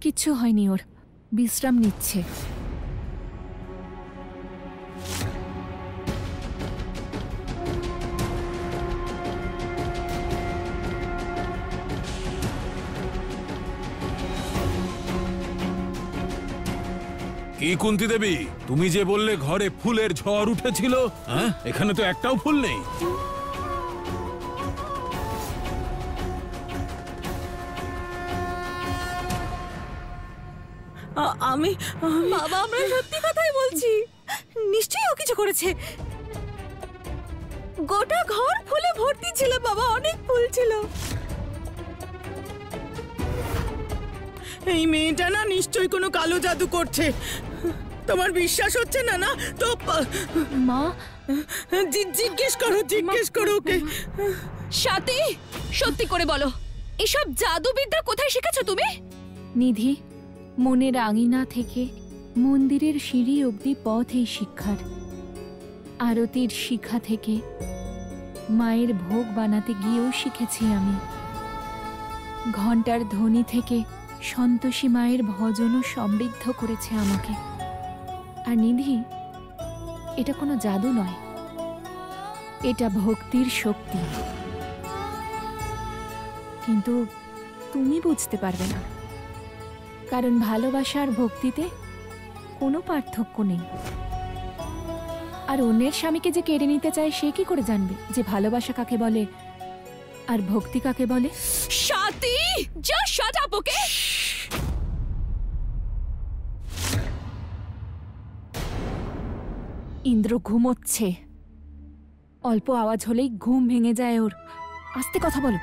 কিচ্ছু হয়নি, ওর বিশ্রাম নিচ্ছে। কি কুন্তি দেবী, তুমি যে বললে ঘরে ফুলের ঝড় উঠেছিল, হ্যাঁ এখানে তো একটাও ফুল নেই। আমি বাবা, আমরা সত্যি কথাই বলছি, নিশ্চয়ই ও কিছু করেছে। গোটা ঘর ফুলে ভর্তি ছিল বাবা, অনেক ফুল ছিল। এই মেয়েটা না নিশ্চয়ই কোনো কালো জাদু করছে। তোমার বিশ্বাস হচ্ছে না? না তো মা, জিজ্ঞেস করো ওকে। সাথী, সত্যি করে বলো, এসব জাদুবিদ্যা কোথায় শিখেছো তুমি? নিধি, মনের আঙিনা থেকে মন্দিরের সিঁড়ি অবধি পথ এই শিক্ষার। আরতির শিখা থেকে মায়ের ভোগ বানাতে গিয়েও শিখেছি আমি। ঘণ্টার ধ্বনি থেকে সন্তোষী মায়ের ভজনও সমৃদ্ধ করেছে আমাকে। আর নিধি, এটা কোনো জাদু নয়, এটা ভক্তির শক্তি। কিন্তু তুমি বুঝতে পারবে না, কারণ ভালোবাসা আর ভক্তিতে কোনো পার্থক্য নেই। আর অন্যের স্বামীকে যে কেড়ে নিতে চায় সে কি করে জানবে যে ভালোবাসা কাকে বলে আর ভক্তি কাকে বলে? সাথী, যা শাট আপ ওকে। ইন্দ্র ঘুমোচ্ছে, অল্প আওয়াজ হলেই ঘুম ভেঙে যায় ওর। আস্তে কথা বলো।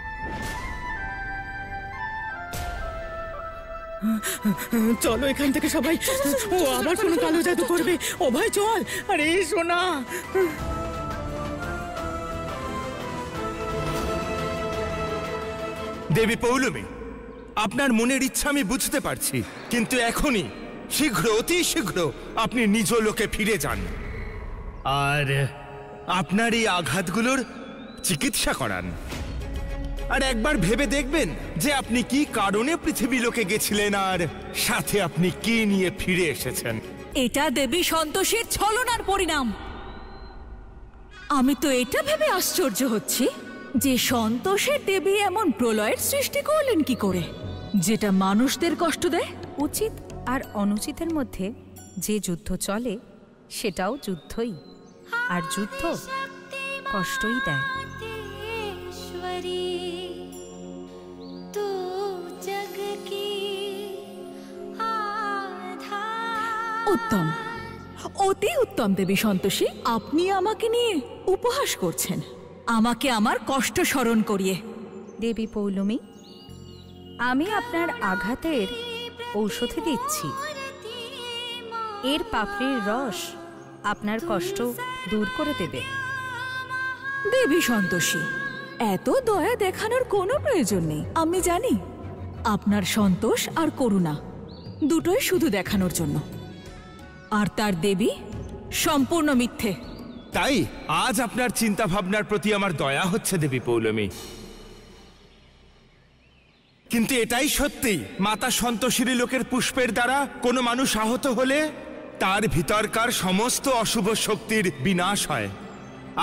চলো এখান থেকে সবাই, ও আবার কোনো কালো জাদু করবে। ও ভাই চল। আরে সোনা, দেবী পৌলমী, আপনার মনের ইচ্ছা আমি বুঝতে পারছি, কিন্তু এখনই শীঘ্র, অতি শীঘ্র আপনি নিজ লোকে ফিরে যান আর আপনার এই আঘাতগুলোর চিকিৎসা করান। আর একবার ভেবে দেখবেন যে আপনি কি কারণে পৃথিবী লোকে গেছিলেন আর সাথে আপনি কি নিয়ে ফিরে এসেছেন। এটা দেবী সন্তোষের ছলনার পরিণাম। আমি তো এটা ভেবে আশ্চর্য হচ্ছি যে সন্তোষের দেবী এমন প্রলয়ের সৃষ্টি করলেন কি করে, যেটা মানুষদের কষ্ট দেয়। উচিত আর অনুচিতের মধ্যে যে যুদ্ধ চলে সেটাও যুদ্ধই, আর যুদ্ধ কষ্টই দেয়। উত্তম, অতি উত্তম দেবী সন্তোষী। আপনি আমাকে নিয়ে উপহাস করছেন, আমাকে আমার কষ্ট স্মরণ করিয়ে। দেবী পৌলমী, আমি আপনার আঘাতের ঔষধি দিচ্ছি। এর পাপড়ির রস আপনার কষ্ট দূর করে দেবে। দেবী সন্তোষী, এত দয়া দেখানোর কোনো প্রয়োজন নেই। আমি জানি আপনার সন্তোষ আর করুণা দুটোই শুধু দেখানোর জন্য, আর তার দেবী সম্পূর্ণ মিথ্যে। তাই আজ আপনার চিন্তা ভাবনার প্রতি আমার দয়া হচ্ছে দেবী পৌলমী, কিন্তু এটাই সত্যি, মাতা সন্তোষীর লোকের পুষ্পের দ্বারা কোনো মানুষ আহত হলে তার ভিতরকার সমস্ত অশুভ শক্তির বিনাশ হয়।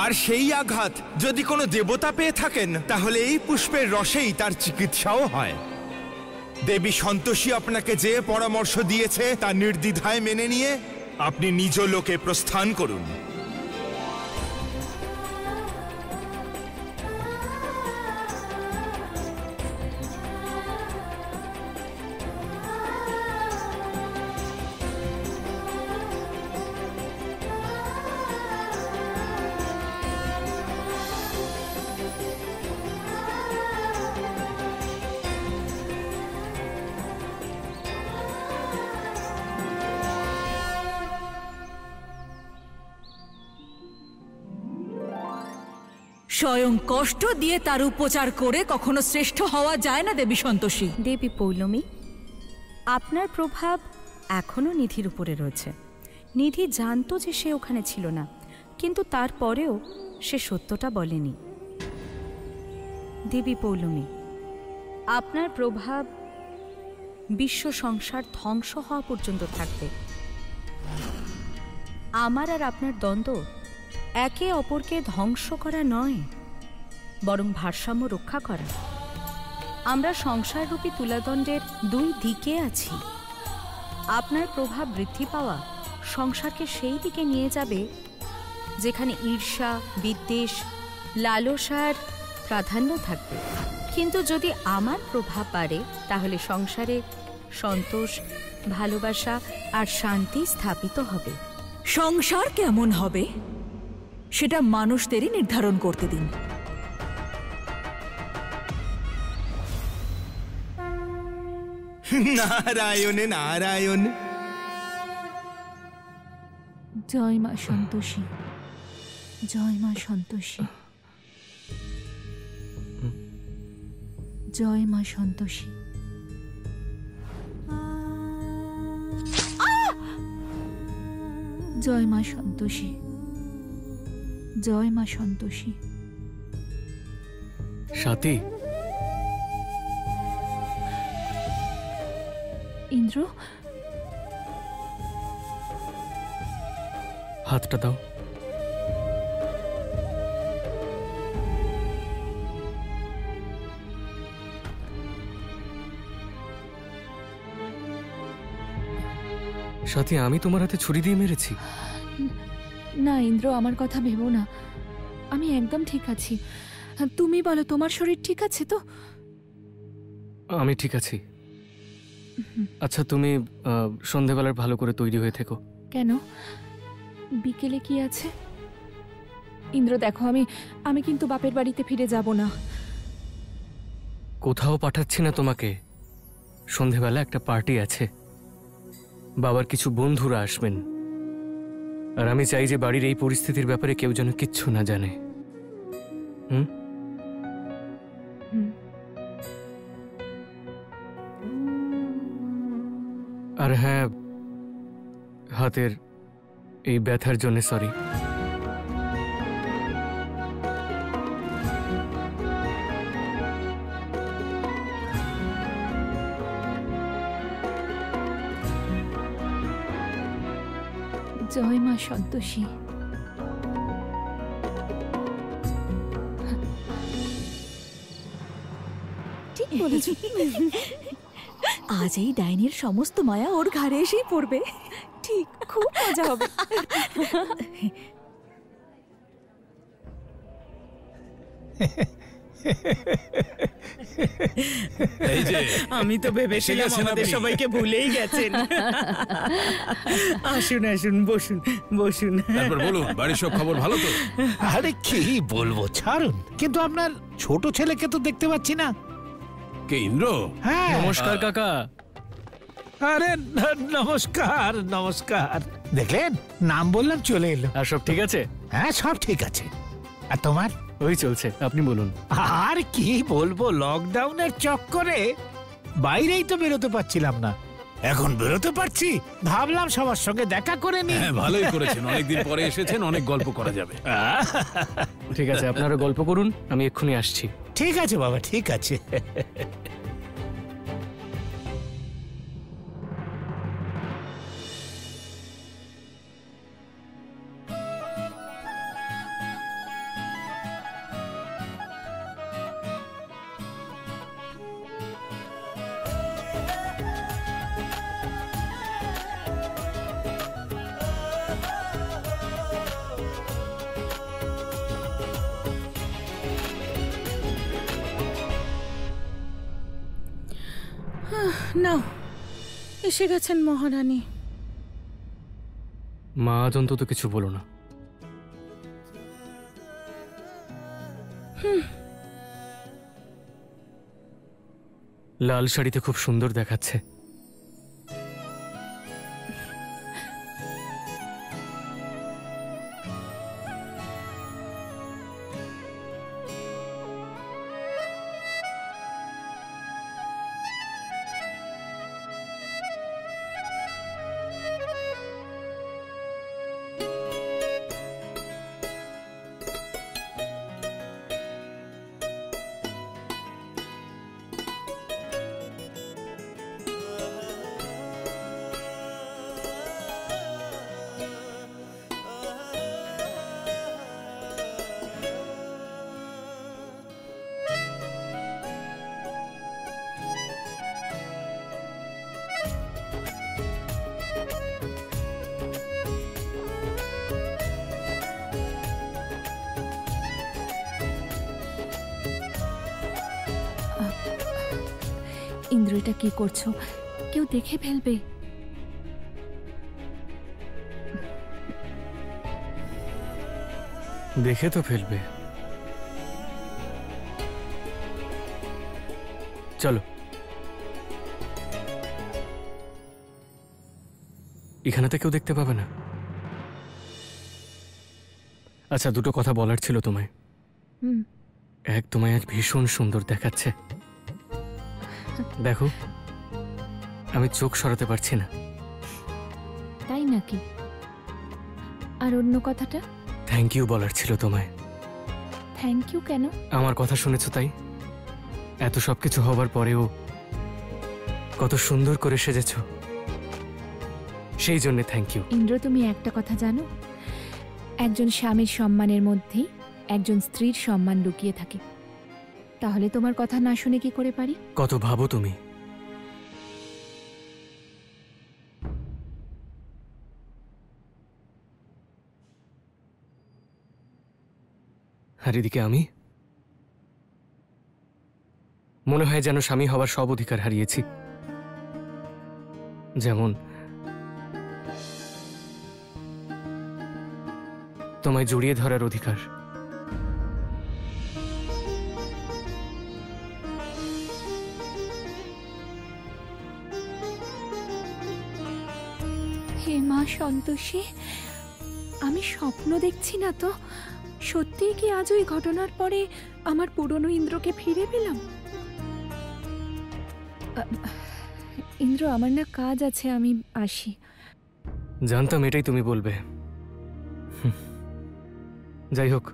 আর সেই আঘাত যদি কোনো দেবতা পেয়ে থাকেন তাহলে এই পুষ্পের রসেই তার চিকিৎসাও হয়। দেবী সন্তোষী আপনাকে যে পরামর্শ দিয়েছে তা নির্দ্বিধায় মেনে নিয়ে আপনি নিজ লোকে প্রস্থান করুন। স্বয়ং কষ্ট দিয়ে তার উপচার করে কখনো শ্রেষ্ঠ হওয়া যায় না দেবী সন্তোষী। দেবী পৌলমী, আপনার প্রভাব এখনো নিধির উপরে রয়েছে। নিধি জানতো যে সে ওখানে ছিল না, কিন্তু তারপরেও সে সত্যটা বলেনি। দেবী পৌলমী, আপনার প্রভাব বিশ্ব সংসার ধ্বংস হওয়া পর্যন্ত থাকবে। আমার আর আপনার দ্বন্দ্ব একে অপরকে ধ্বংস করা নয়, বরং ভারসাম্য রক্ষা করা। আমরা সংসাররূপী তুলাদণ্ডের দুই দিকে আছি। আপনার প্রভাব বৃদ্ধি পাওয়া সংসারকে সেই দিকে নিয়ে যাবে যেখানে ঈর্ষা, বিদ্বেষ, লালসার প্রাধান্য থাকবে। কিন্তু যদি আমার প্রভাব বাড়ে, তাহলে সংসারে সন্তোষ, ভালোবাসা আর শান্তি স্থাপিত হবে। সংসার কেমন হবে সেটা মানুষদেরই নির্ধারণ করতে দিন। নারায়ণে নারায়ণ। জয় মা সন্তোষী, জয় মা সন্তোষী, জয় মা সন্তোষী। জয় মা সন্তোষী, জয় মা সন্তোষী। সাথী, ইন্দ্র, হাতটা দাও। সাথী, আমি তোমার হাতে ছুরি দিয়ে মেরেছি? না ইন্দ্র, আমার কথা ভেবো না, আমি একদম ঠিক আছি। তুমি বলো, তোমার শরীর ঠিক আছে তো? আমি ঠিক আছি। আচ্ছা, তুমি সন্ধেবেলার ভালো করে তৈরি হয়ে থেকো। কেন, বিকেলে কি আছে? ইন্দ্র দেখো, আমি কিন্তু বাপের বাড়িতে ফিরে যাব না। কোথাও পাঠাচ্ছি না তোমাকে। সন্ধেবেলা একটা পার্টি আছে, বাবার কিছু বন্ধুরা আসবেন, আর আমি চাই যে বাড়ির এই পরিস্থিতির ব্যাপারে কেউ যেন কিচ্ছু না জানে। হুম? আর হ্যাঁ, হাতের এই ব্যথার জন্য সরি। জয় মা সন্তোষী। ঠিক বলেছ। আজ এই ডাইনির সমস্ত মায়া ওর ঘাড়ে এসেই পড়বে। ঠিক, খুব মজা হবে। এই যে আমি তো ভেবেছিলাম গেছেন আমাদের আপনি। সবাইকে ভুলেই গেছেন। আসুন আসুন, বসুন বসুন। তারপর বলুন, বাড়ির সব খবর ভালো তো? আরে কি বলবো, ছাড়ুন। কিন্তু আপনার ছোট ছেলেকে তো দেখতে পাচ্ছি না। কে, ইন্দ্র? হ্যাঁ, নমস্কার কাকা। আরে নমস্কার নমস্কার। দেখলেন, নাম বললাম চলে এলো। আর সব ঠিক আছে? হ্যাঁ, সব ঠিক আছে। আর তোমার? ওই চলছে, আপনি বলুন। আর কি বলবো, লকডাউনের চক্করে বাইরেই তো বেরোতে পারছিলাম না। এখন বেরোতে পারছি, ভাবলাম সবার সঙ্গে দেখা করে নি। হ্যাঁ, ভালোই করেছেন, অনেকদিন পরে এসেছেন, অনেক গল্প করা যাবে। ঠিক আছে, আপনারা গল্প করুন, আমি এক্ষুনি আসছি। ঠিক আছে বাবা, ঠিক আছে। নাও, এসে গেছেন মহারানী। মা আজ অন্তত কিছু বলো না। লাল শাড়িতে খুব সুন্দর দেখাচ্ছে। ইন্দ্র, এটা কি করছো? কেউ দেখে ফেলবে। দেখে তো ফেলবে। চলো, এখানে তো কেউ দেখতে পাবে না। আচ্ছা, দুটো কথা বলার ছিল তোমায়। এক, তোমায় আজ ভীষণ সুন্দর দেখাচ্ছে। দেখো, আমি চোখ সরাতে পারছি না। তাই নাকি? আর অন্য কথাটা? থ্যাংক ইউ বলার ছিল তোমায়। থ্যাংক ইউ কেন? আমার কথা শুনেছো তাই। এত সবকিছু হবার পরেও কত সুন্দর করে সেজেছ, সেই জন্য থ্যাংক ইউ। ইন্দ্র, তুমি একটা কথা জানো? একজন স্বামীর সম্মানের মধ্যেই একজন স্ত্রীর সম্মান লুকিয়ে থাকে। তাহলে তোমার কথা না শুনে কি করে পারি? কত ভাবো তুমি। আর এদিকে আমি মনে হয় যেন স্বামী হওয়ার সব অধিকার হারিয়েছি। যেমন তোমায় জড়িয়ে ধরার অধিকার। হে মা সন্তোষী, আমি স্বপ্ন দেখছি না তো? সত্যিই কি আজ ওই ঘটনার পরে আমার পুরনো ইন্দ্রকে ফিরে পেলাম? ইন্দ্র, আমার না কাজ আছে, আমি আসি। জানতাম এটাই তুমি বলবে। যাই হোক,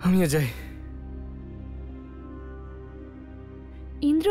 আমিও যাই। ইন্দ্র,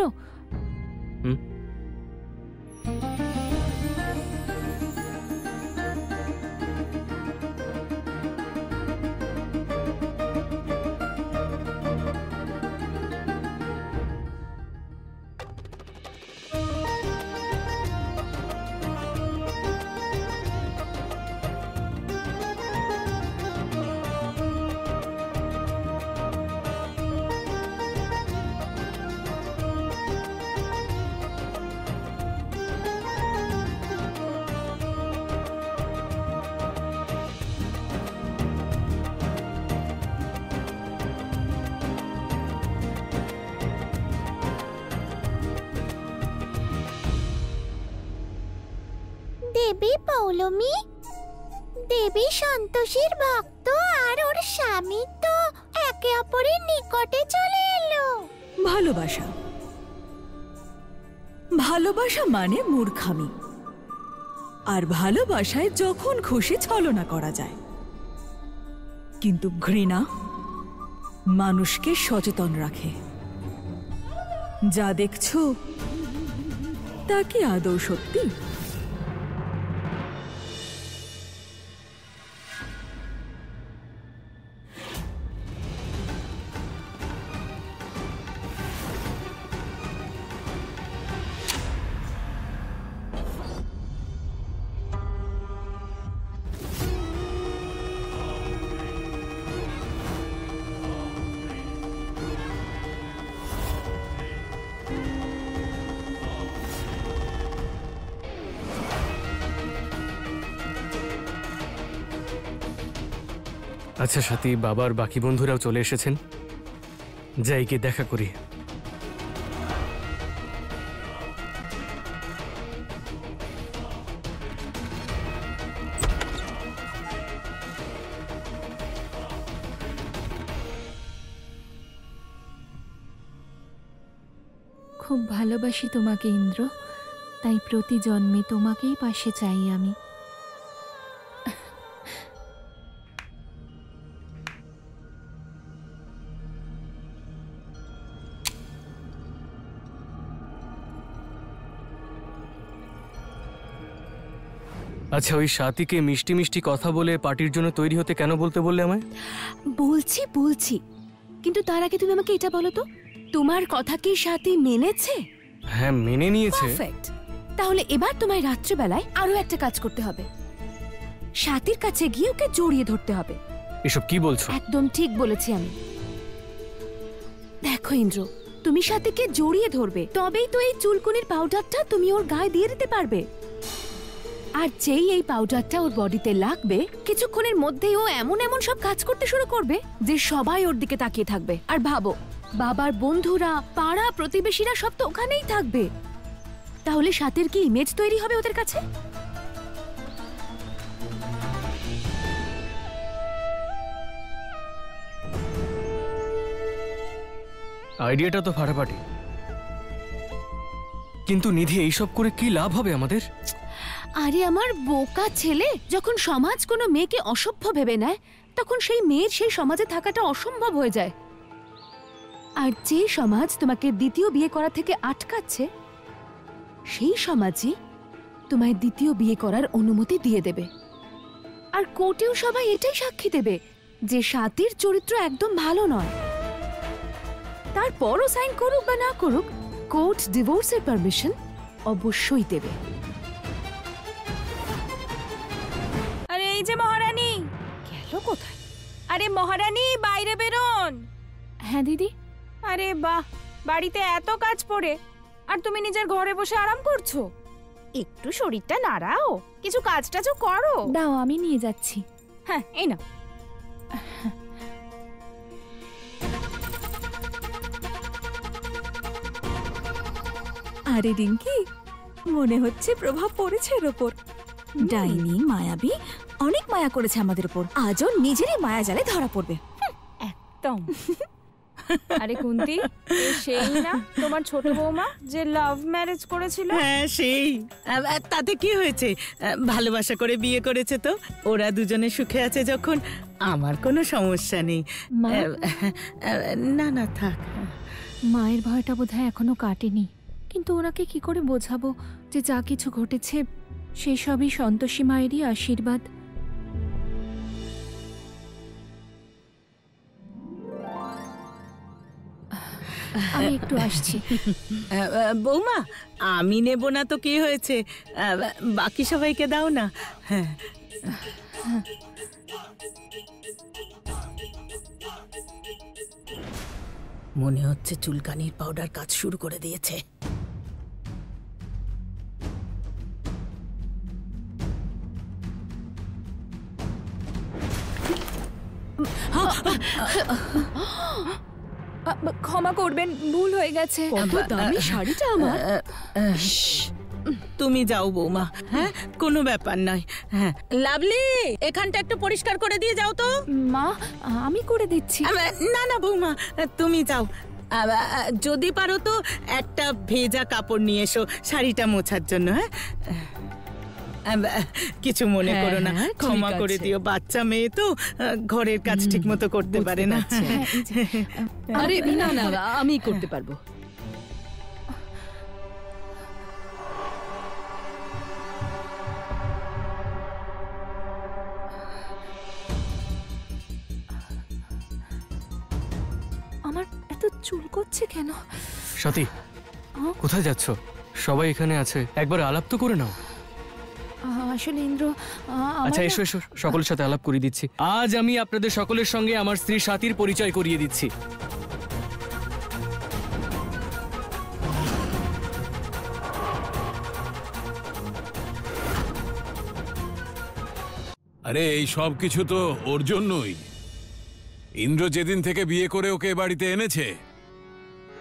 দেবী পৌলমী, দেবী সন্তোষীর ভক্ত আর ওর স্বামী তো একে অপরের নিকটে চলে এলো। ভালোবাসা, ভালোবাসা মানে মূর্খামি। আর ভালোবাসায় যখন খুশি ছলনা করা যায়, কিন্তু ঘৃণা মানুষকে সচেতন রাখে। যা দেখছো তা কি আদৌ সত্যি? আচ্ছা সাথী, বাবার বাকি বন্ধুরাও চলে এসেছেন, যাই গিয়ে দেখা করি। খুব ভালোবাসি তোমাকে ইন্দ্র, তাই প্রতি জন্মে তোমাকেই পাশে চাই আমি। আচ্ছা, ওই সাথীকে মিষ্টি মিষ্টি কথা বলে পার্টির জন্য তৈরি হতে কেন বলতে বললে আমায়? বলছি, কিন্তু তার আগে তুমি আমাকে এটা বলো তো, তোমার কথা কি সাথী মেনেছে? হ্যাঁ, মেনে নিয়েছে। পারফেক্ট। তাহলে এবার তোমায় রাত্রেবেলায় আরো একটা কাজ করতে হবে। সাথীর কাছে গিয়ে ওকে জড়িয়ে ধরতে হবে। এসব কি বলছো? একদম ঠিক বলেছি আমি। দেখো ইন্দ্র, তুমি সাথীকে জড়িয়ে ধরবে, তবেই তো এই চুলকুনির পাউডারটা তুমি ওর গায়ে দিয়ে দিতে পারবে। আর যেই এই পাউডারটা ওর বডিতে লাগবে, কিছুক্ষণের মধ্যেই ও এমন এমন সব কাজ করতে শুরু করবে যে সবাই ওর দিকে তাকিয়ে থাকবে। আর ভাবো, বাবার বন্ধুরা, পাড়া প্রতিবেশীরা সব তো ওখানেই থাকবে। তাহলে সাথীর কি ইমেজ তৈরি হবে ওদের কাছে? আইডিয়াটা তো ফাটাফাটি, কিন্তু নিধি এইসব করে কি লাভ হবে আমাদের? আরে আমার বোকা ছেলে, যখন সমাজ কোনো মেয়েকে অসভ্য ভেবে নেয়, তখন সেই মেয়ের সেই সমাজে থাকাটা অসম্ভব হয়ে যায়। আর যে সমাজ তোমাকে দ্বিতীয় বিয়ে করা থেকে আটকাচ্ছে, সেই সমাজই তোমায় দ্বিতীয় বিয়ে করার অনুমতি দিয়ে দেবে। আর কোর্টেও সবাই এটাই সাক্ষী দেবে যে সাথীর চরিত্র একদম ভালো নয়। তারপরও সাইন করুক বা না করুক, কোর্ট ডিভোর্সের পারমিশন অবশ্যই দেবে। আরে এই যে মহারানী গেল কোথায়? আরে মহারানী, বাইরে বেরোন। হ্যাঁ দিদি। আরে বাহ, বাড়িতে এত কাজ পড়ে আর তুমি নিজের ঘরে বসে আরাম করছো। একটু শরীরটা নাড়াও, কিছু কাজ টাজও করো। দাও, আমি নিয়ে যাচ্ছি। হ্যাঁ, এই না। আরে রিঙ্কি, মনে হচ্ছে প্রভাব পড়েছে এর ওপর। ডাইনি মায়াবী অনেক মায়া করেছে আমাদের উপর, আজও নিজেরই মায়া জালে ধরা পড়বে। একদম। আরে কুন্তি, এ সেই না তোমার ছোট বৌমা যে লাভ ম্যারেজ করেছিল? হ্যাঁ সেই। তাতে কি হয়েছে, ভালোবাসা করে বিয়ে করেছে তো। ওরা দুজনে সুখে আছে যখন, আমার কোনো সমস্যা নেই। মা? না না থাক। মায়ের ভয়টা বোধহয় এখনো কাটেনি, কিন্তু ওনাকে কি করে বোঝাবো যে যা কিছু ঘটেছে সেই সবই সন্তোষী মায়েরই আশীর্বাদ। আমি একটু আসছি। বৌমা, আমি নেব না তো কি হয়েছে, বাকি সবাইকে দাও না। হ্যাঁ মনে হচ্ছে চুলকানির পাউডার কাজ শুরু করে দিয়েছে। ক্ষমা করবেন, ভুল হয়ে গেছে। দামি শাড়িটা আমার। তুমি যাও বৌমা, হ্যাঁ কোনো ব্যাপার নয়। হ্যাঁ লাভলি, এখানটা একটু পরিষ্কার করে দিয়ে যাও তো। মা, আমি করে দিচ্ছি। না না বৌমা, তুমি যাও। যদি পারো তো একটা ভেজা কাপড় নিয়ে এসো শাড়িটা মোছার জন্য। হ্যাঁ কিছু মনে করো না, ক্ষমা করে দিও। বাচ্চা মেয়ে তো ঘরের কাজ ঠিক মতো করতে পারে না। আরে না না, আমি করতে পারবো। আমার এত চুল করছে কেন? সাথী, কোথায় যাচ্ছ? সবাই এখানে আছে, একবার আলাপ তো করে নাও। আসলে ইন্দ্র, আচ্ছা এসো এসো, সকলের সাথে আলাপ করিয়ে দিচ্ছি। আজ আমি আপনাদের সকলের সঙ্গে আমার স্ত্রী সাথীর পরিচয় করিয়ে দিচ্ছি। আরে এই সব কিছু তো ওর জন্যই। ইন্দ্র যেদিন থেকে বিয়ে করে ওকে বাড়িতে এনেছে,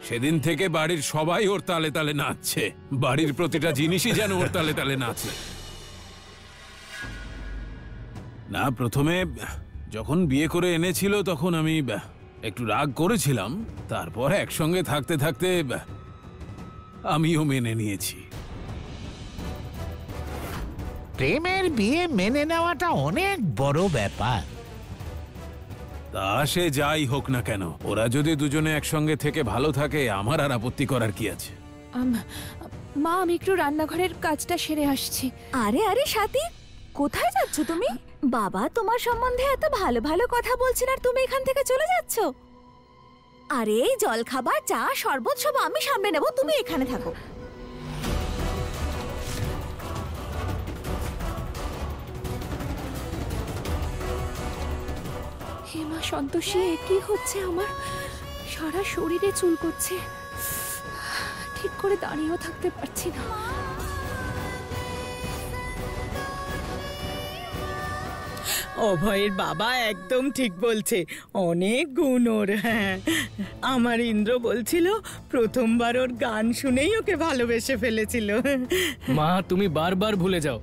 সেদিন থেকে বাড়ির সবাই ওর তালে তালে নাচছে। বাড়ির প্রতিটা জিনিসই যেন ওর তালে তালে নাচে। না, প্রথমে যখন বিয়ে করে এনেছিল তখন আমি একটু রাগ করেছিলাম, তারপর একসঙ্গে থাকতে থাকতে আমিও মেনে নিয়েছি। প্রেমের বিয়ে মেনে নেওয়াটা অনেক বড় ব্যাপার। তা সে যাই হোক না কেন, ওরা যদি দুজনে একসঙ্গে থেকে ভালো থাকে, আমার আর আপত্তি করার কি আছে? মা, আমি একটু রান্নাঘরের কাজটা সেরে আসছি। আরে আরে সাথী, কোথায় যাচ্ছ তুমি? বাবা তোমার সম্বন্ধে এত ভালো ভালো কথা বলছেন আর তুমি এখান থেকে চলে যাচ্ছ? আরে এই জল খাবার, চা, শরবত সব আমি সামনে নেব, তুমি এখানে থাকো। হে মা সন্তোষী, কি হচ্ছে আমার? সারা শরীরে চুল করছে, ঠিক করে দাঁড়িয়েও থাকতে পারছি না। অভয়ের বাবা একদম ঠিক বলছে, অনেক গুণ ওর। হ্যাঁ, আমার ইন্দ্র বলছিল প্রথমবার ওর গান শুনেই ওকে ভালোবেসে ফেলেছিল। মা, তুমি বারবার ভুলে যাও।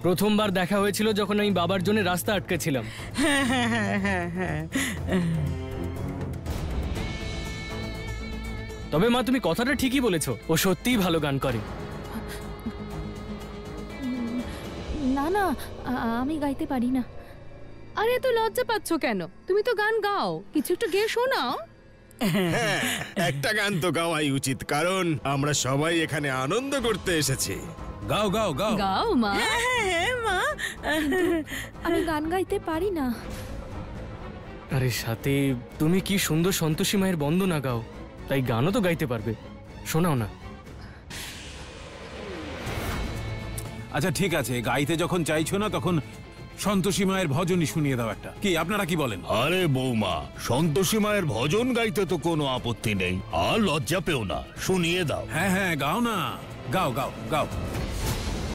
প্রথমবার দেখা হয়েছিল যখন আমি বাবার জন্য রাস্তা আটকেছিলাম। হ্যাঁ হ্যাঁ হ্যাঁ হ্যাঁ হ্যাঁ। তবে মা, তুমি কথাটা ঠিকই বলেছো, ও সত্যিই ভালো গান করে। না না, আমি গাইতে পারি না। আরে এত লজ্জা পাচ্ছ কেন? তুমি তো গান গাও, কিছু একটু গেয়ে শোনাও। হ্যাঁ, একটা গান তো গাওয়াই উচিত, কারণ আমরা সবাই এখানে আনন্দ করতে এসেছি। গাও গাও গাও। গাও মা। হ্যাঁ মা, আমি গান গাইতে পারি না। আরে সাথে, তুমি কি সুন্দর সন্তোষী মায়ের বন্দনা গাও, তাই গানও তো গাইতে পারবে। শোনাও না। আচ্ছা ঠিক আছে, গাইতে যখন চাইছো না তখন সন্তোষী মায়ের ভজনই শুনিয়ে দাও একটা। কি আপনারা কি বলেন? আরে বৌমা, সন্তোষী মায়ের ভজন গাইতে তো কোনো আপত্তি নেই, আর লজ্জা পেও না, শুনিয়ে দাও। হ্যাঁ হ্যাঁ, গাও না, গাও গাও গাও।